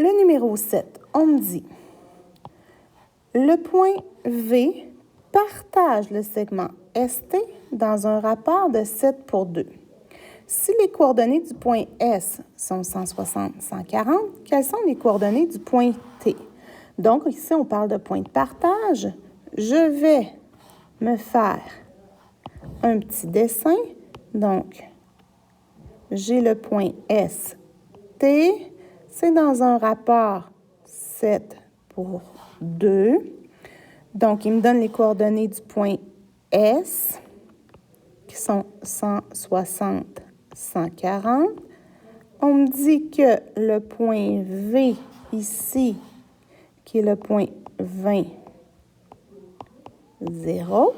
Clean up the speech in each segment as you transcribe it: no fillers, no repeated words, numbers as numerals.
Le numéro 7, on me dit, le point V partage le segment ST dans un rapport de 7 pour 2. Si les coordonnées du point S sont 160, 140, quelles sont les coordonnées du point T? Donc, ici, on parle de point de partage. Je vais me faire un petit dessin. Donc, j'ai le point ST. C'est dans un rapport 7 pour 2. Donc, il me donne les coordonnées du point S, qui sont 160, 140. On me dit que le point V ici, qui est le point 20, 0.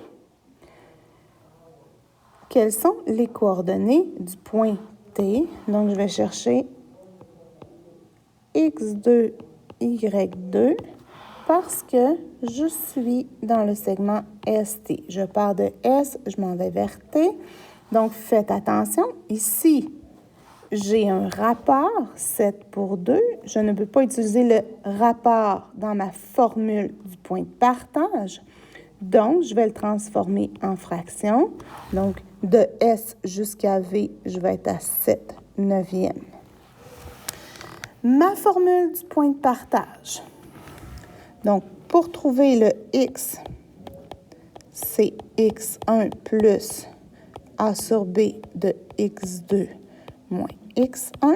Quelles sont les coordonnées du point T? Donc, je vais chercher X2, Y2, parce que je suis dans le segment ST. Je pars de S, je m'en vais vers T. Donc, faites attention. Ici, j'ai un rapport 7 pour 2. Je ne peux pas utiliser le rapport dans ma formule du point de partage. Donc, je vais le transformer en fraction. Donc, de S jusqu'à V, je vais être à 7 neuvièmes. Ma formule du point de partage. Donc, pour trouver le X, c'est X1 plus A sur B de X2 moins X1.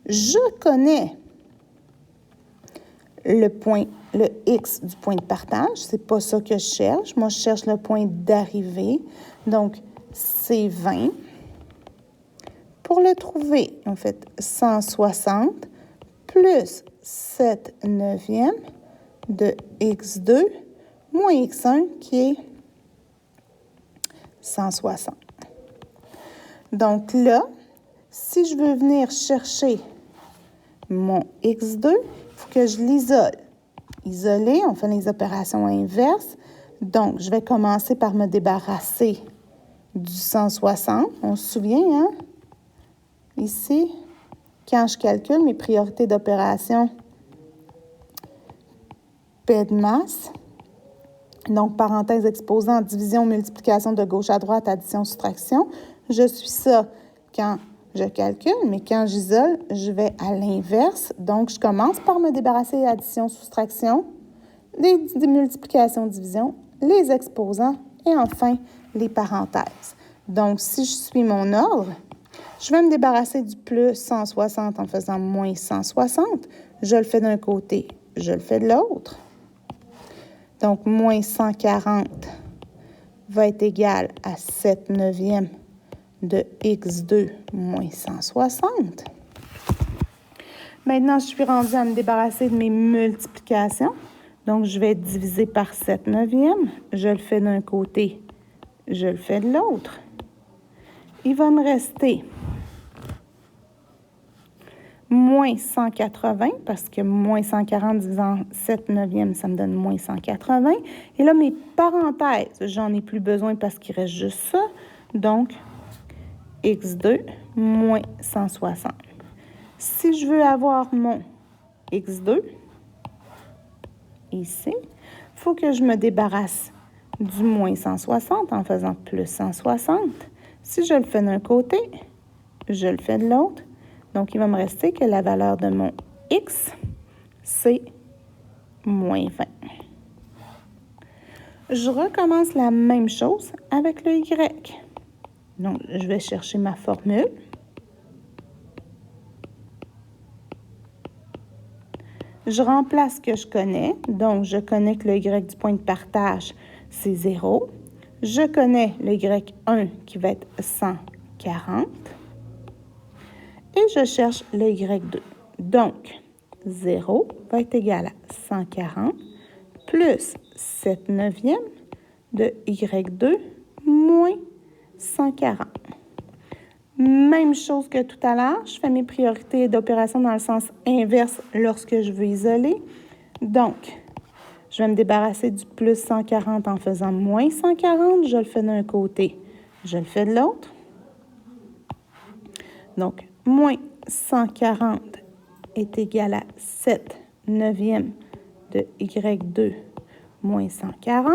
Je connais le X du point de partage. C'est pas ça que je cherche. Moi, je cherche le point d'arrivée. Donc, c'est 20. Pour le trouver, on fait 160 plus 7 neuvièmes de X2 moins X1 qui est 160. Donc là, si je veux venir chercher mon X2, il faut que je l'isole. Isoler, on fait les opérations inverses. Donc, je vais commencer par me débarrasser du 160. On se souvient, hein? Ici, quand je calcule mes priorités d'opération, P de masse, donc parenthèse exposant, division, multiplication de gauche à droite, addition, soustraction. Je suis ça quand je calcule, mais quand j'isole, je vais à l'inverse. Donc, je commence par me débarrasser addition, soustraction, les multiplications, division, les exposants et enfin les parenthèses. Donc, si je suis mon ordre, je vais me débarrasser du plus 160 en faisant moins 160. Je le fais d'un côté, je le fais de l'autre. Donc, moins 140 va être égal à 7 neuvièmes de X2 moins 160. Maintenant, je suis rendue à me débarrasser de mes multiplications. Donc, je vais diviser par 7 neuvièmes. Je le fais d'un côté, je le fais de l'autre. Il va me rester moins 180, parce que moins 140 divisant 7 neuvièmes, ça me donne moins 180. Et là, mes parenthèses, j'en ai plus besoin parce qu'il reste juste ça. Donc, X2 moins 160. Si je veux avoir mon X2, ici, il faut que je me débarrasse du moins 160 en faisant plus 160. Si je le fais d'un côté, je le fais de l'autre. Donc, il va me rester que la valeur de mon X, c'est moins 20. Je recommence la même chose avec le Y. Donc, je vais chercher ma formule. Je remplace ce que je connais. Donc, je connais que le Y du point de partage, c'est 0. Je connais le Y1 qui va être 140. Et je cherche le Y2. Donc, 0 va être égal à 140 plus 7 neuvièmes de Y2 moins 140. Même chose que tout à l'heure, je fais mes priorités d'opération dans le sens inverse lorsque je veux isoler. Donc, je vais me débarrasser du plus 140 en faisant moins 140. Je le fais d'un côté, je le fais de l'autre. Donc, moins 140 est égal à 7/9 de y2 moins 140.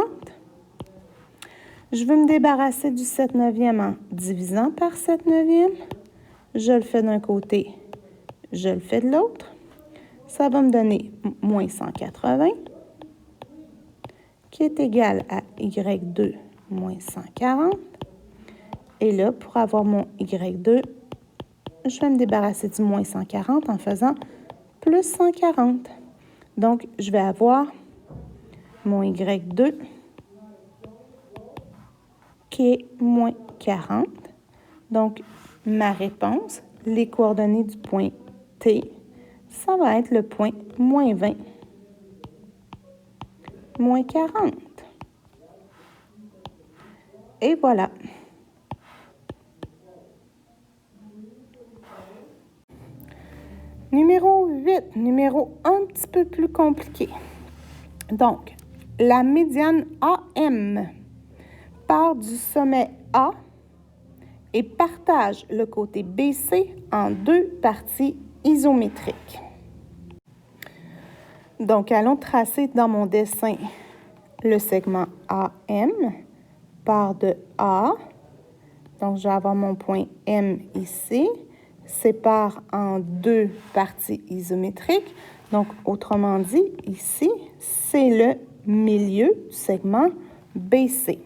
Je veux me débarrasser du 7/9 en divisant par 7/9. Je le fais d'un côté, je le fais de l'autre. Ça va me donner moins 180, qui est égal à y2 moins 140. Et là, pour avoir mon y2, je vais me débarrasser du moins 140 en faisant plus 140. Donc, je vais avoir mon y2 qui est moins 40. Donc, ma réponse, les coordonnées du point T, ça va être le point moins 20, moins 40. Et voilà. Numéro 8, numéro un petit peu plus compliqué. Donc, la médiane AM part du sommet A et partage le côté BC en deux parties isométriques. Donc, allons tracer dans mon dessin le segment AM part de A. Donc, je vais avoir mon point M ici, sépare en deux parties isométriques. Donc, autrement dit, ici, c'est le milieu du segment BC.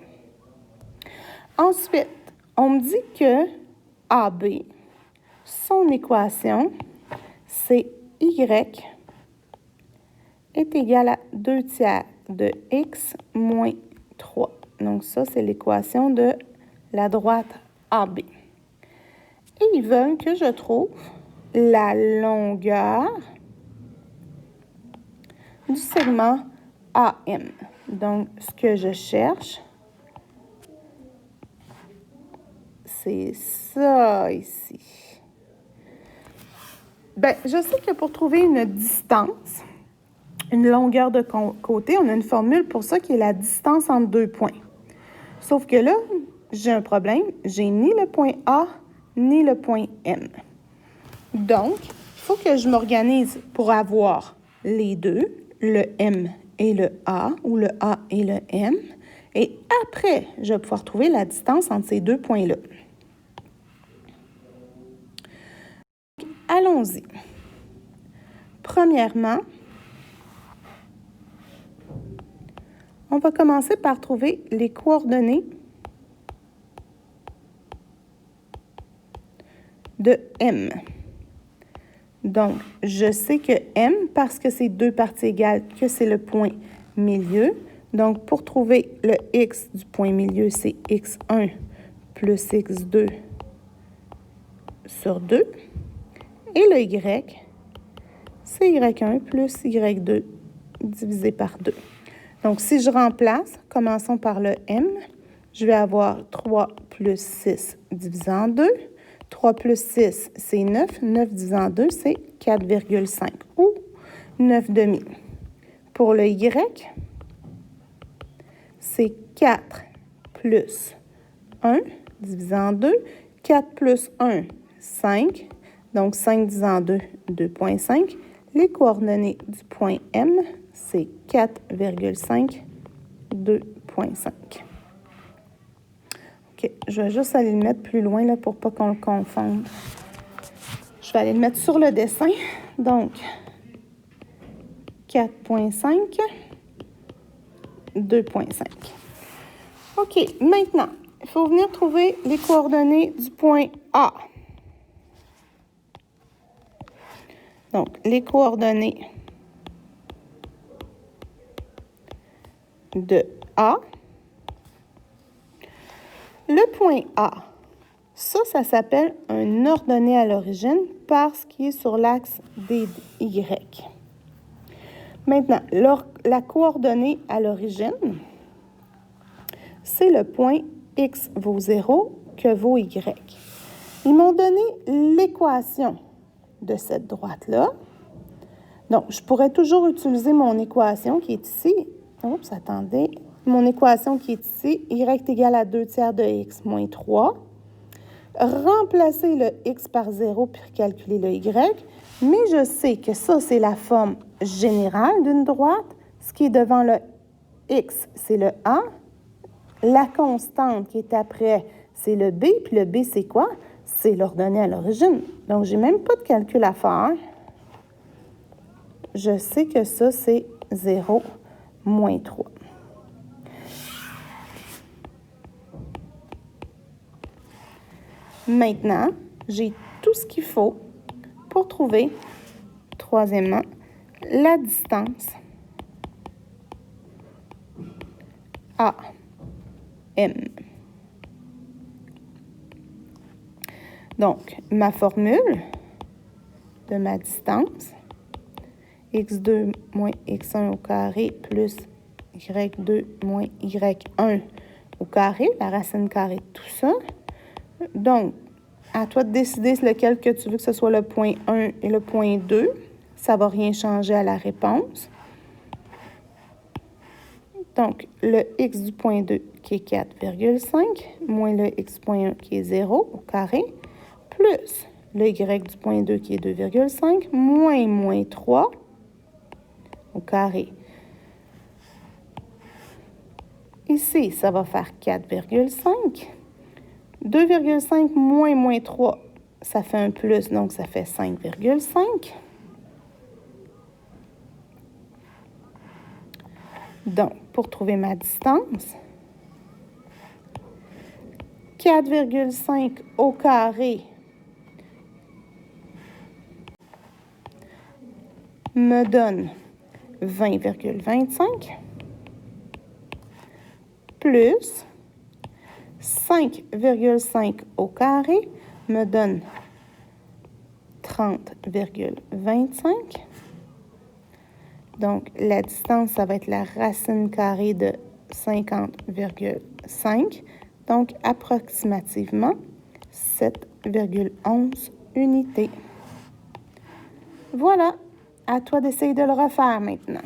Ensuite, on me dit que AB, son équation, c'est Y est égal à 2/3 de X moins 3. Donc, ça, c'est l'équation de la droite AB. Et ils veulent que je trouve la longueur du segment AM. Donc, ce que je cherche, c'est ça ici. Bien, je sais que pour trouver une distance, une longueur de côté, on a une formule pour ça qui est la distance entre deux points. Sauf que là, j'ai un problème. J'ai ni le point A, ni le point M. Donc, il faut que je m'organise pour avoir les deux, le M et le A, ou le A et le M. Et après, je vais pouvoir trouver la distance entre ces deux points-là. Allons-y. Premièrement, on va commencer par trouver les coordonnées de M. Donc, je sais que M, parce que c'est deux parties égales, que c'est le point milieu. Donc, pour trouver le X du point milieu, c'est X1 plus X2 sur 2. Et le Y, c'est Y1 plus Y2 divisé par 2. Donc, si je remplace, commençons par le M, je vais avoir 3 plus 6 divisé en 2. 3 plus 6, c'est 9. 9 divisé en 2, c'est 4,5 ou 9,5. Pour le Y, c'est 4 plus 1 divisé en 2. 4 plus 1, 5. Donc, 5 divisé en 2, 2,5. Les coordonnées du point M, c'est 4,5, 2,5. OK, je vais juste aller le mettre plus loin là, pour pas qu'on le confonde. Je vais aller le mettre sur le dessin. Donc, 4,5, 2,5. OK, maintenant, il faut venir trouver les coordonnées du point A. Donc, les coordonnées de A. Le point A, ça s'appelle un ordonnée à l'origine parce qu'il est sur l'axe des Y. Maintenant, la coordonnée à l'origine, c'est le point X vaut 0 que vaut Y. Ils m'ont donné l'équation de cette droite-là. Donc, je pourrais toujours utiliser mon équation qui est ici. Oups, attendez. Mon équation qui est ici, Y est égal à 2/3 de X moins 3. remplacer le x par 0 puis calculer le y, mais je sais que ça, c'est la forme générale d'une droite. Ce qui est devant le x, c'est le a. La constante qui est après, c'est le b. Puis le b, c'est quoi? C'est l'ordonnée à l'origine. Donc, je n'ai même pas de calcul à faire. Je sais que ça, c'est 0 moins 3. Maintenant, j'ai tout ce qu'il faut pour trouver, troisièmement, la distance AM. Donc, ma formule de ma distance, x2 moins x1 au carré plus y2 moins y1 au carré, la racine carrée de tout ça. Donc, à toi de décider lequel que tu veux que ce soit le point 1 et le point 2. Ça ne va rien changer à la réponse. Donc, le x du point 2 qui est 4,5 moins le x point 1 qui est 0 au carré, plus le y du point 2 qui est 2,5 moins 3 au carré. Ici, ça va faire 4,5. 2,5 moins 3, ça fait un plus, donc ça fait 5,5. Donc, pour trouver ma distance, 4,5 au carré me donne 20,25 plus 5,5 au carré me donne 30,25. Donc, la distance, ça va être la racine carrée de 50,5. Donc, approximativement 7,11 unités. Voilà, à toi d'essayer de le refaire maintenant.